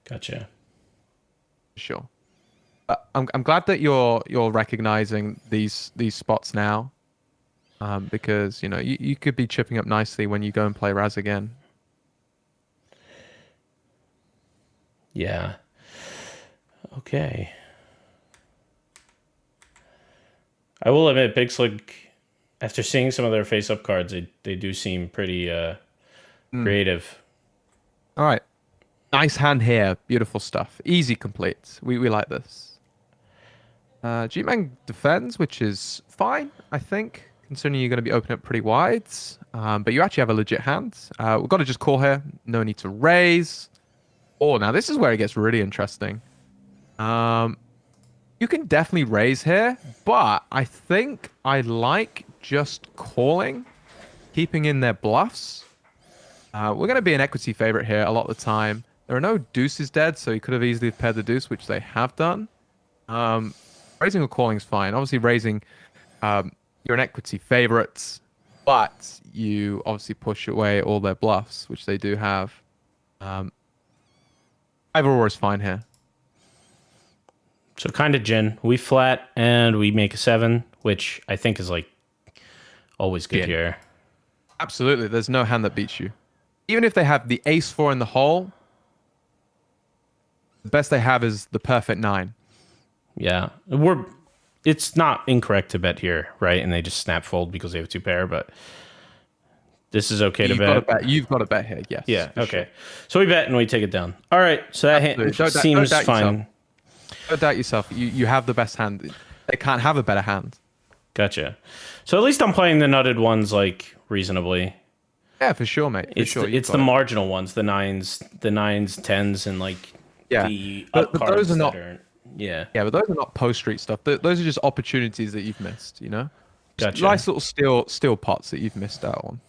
Gotcha. Sure. I'm glad that you're recognizing these spots now, because you could be chipping up nicely when you go and play Razz again. Yeah. Okay. I will admit, Big Slick, after seeing some of their face-up cards, they do seem pretty creative. All right. Nice hand here. Beautiful stuff. Easy complete. We like this. G-Man defends, which is fine, I think, considering you're going to be opening up pretty wide. But you actually have a legit hand. We've got to just call here. No need to raise. Oh, now this is where it gets really interesting. You can definitely raise here, but I think I like just calling, keeping in their bluffs. We're going to be an equity favorite here a lot of the time. There are no deuces dead, so you could have easily paired the deuce, which they have done. Raising or calling is fine. Obviously, raising, you're an equity favorite, but you obviously push away all their bluffs, which they do have. Either or is fine here. So kind of gin. We flat and we make a 7, which I think is like always good here. Absolutely. There's no hand that beats you. Even if they have the ace-4 in the hole, the best they have is the perfect 9. Yeah. It's not incorrect to bet here, right? And they just snap fold because they have 2 pair, but this is okay to bet. You've got to bet here, yes. Yeah, okay. Sure. So we bet and we take it down. All right, so that hand seems fine. Don't doubt yourself. You have the best hand. They can't have a better hand. Gotcha. So at least I'm playing the nutted ones like reasonably. Yeah, for sure, mate. It's the marginal ones, the 9s, 10s, and like the up but cards those are not. that are, yeah, but those are not post street stuff. Those are just opportunities that you've missed. Gotcha. Nice little steel pots that you've missed out on.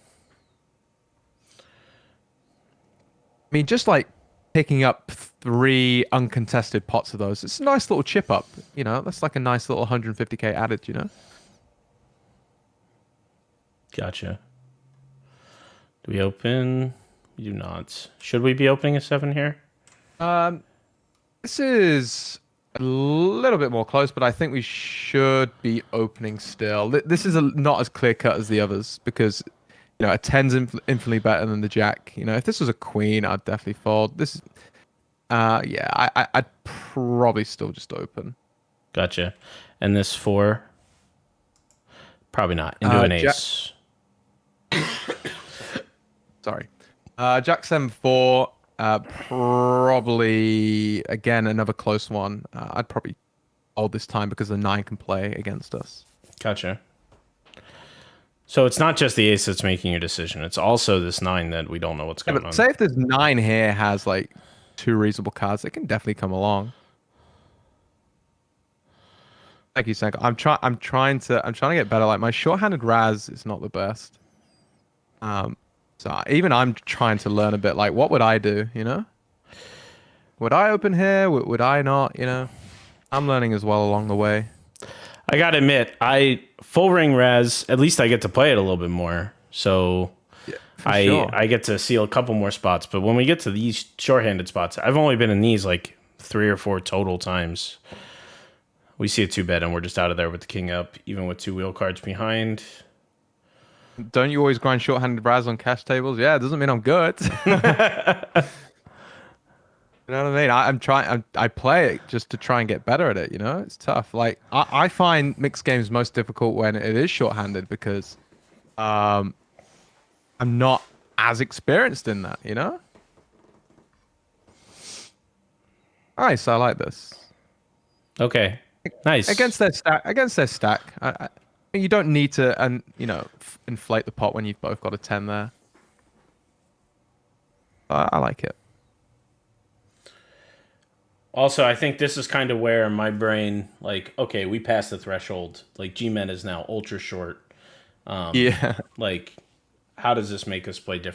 I mean, just like picking up 3 uncontested pots of those, it's a nice little chip up. That's like a nice little 150k added. Gotcha. Do we open? We do not. Should we be opening a 7 here? This is a little bit more close, but I think we should be opening still. This is not as clear cut as the others because a 10's infinitely better than the jack. If this was a queen, I'd definitely fold. This, I'd probably still just open. Gotcha. And this 4, probably not. Into an ace. Sorry. Jack 7-4, probably, again, another close one. I'd probably hold this time because the 9 can play against us. Gotcha. So it's not just the ace that's making your decision. It's also this 9 that we don't know what's going on. Say if this 9 here has like 2 reasonable cards, it can definitely come along. Thank you, Senko. I'm trying to get better. Like my short-handed Razz is not the best. So even I'm trying to learn a bit. Like, what would I do? Would I open here? Would I not? I'm learning as well along the way. I gotta admit, full ring Razz. At least I get to play it a little bit more. So I get to seal a couple more spots. But when we get to these short-handed spots, I've only been in these like 3 or 4 total times. We see a 2-bet and we're just out of there with the king up, even with 2 wheel cards behind. Don't you always grind short-handed Razz on cash tables? Yeah, it doesn't mean I'm good. You know what I mean? I'm trying. I play it just to try and get better at it. It's tough. Like I find mixed games most difficult when it is short-handed because I'm not as experienced in that. Nice. I like this. Okay. Nice. Against their stack. You don't need to, inflate the pot when you've both got a 10 there. I like it. Also, I think this is kind of where my brain, like, okay, we passed the threshold. Like, G-Men is now ultra short. Yeah. Like, how does this make us play different?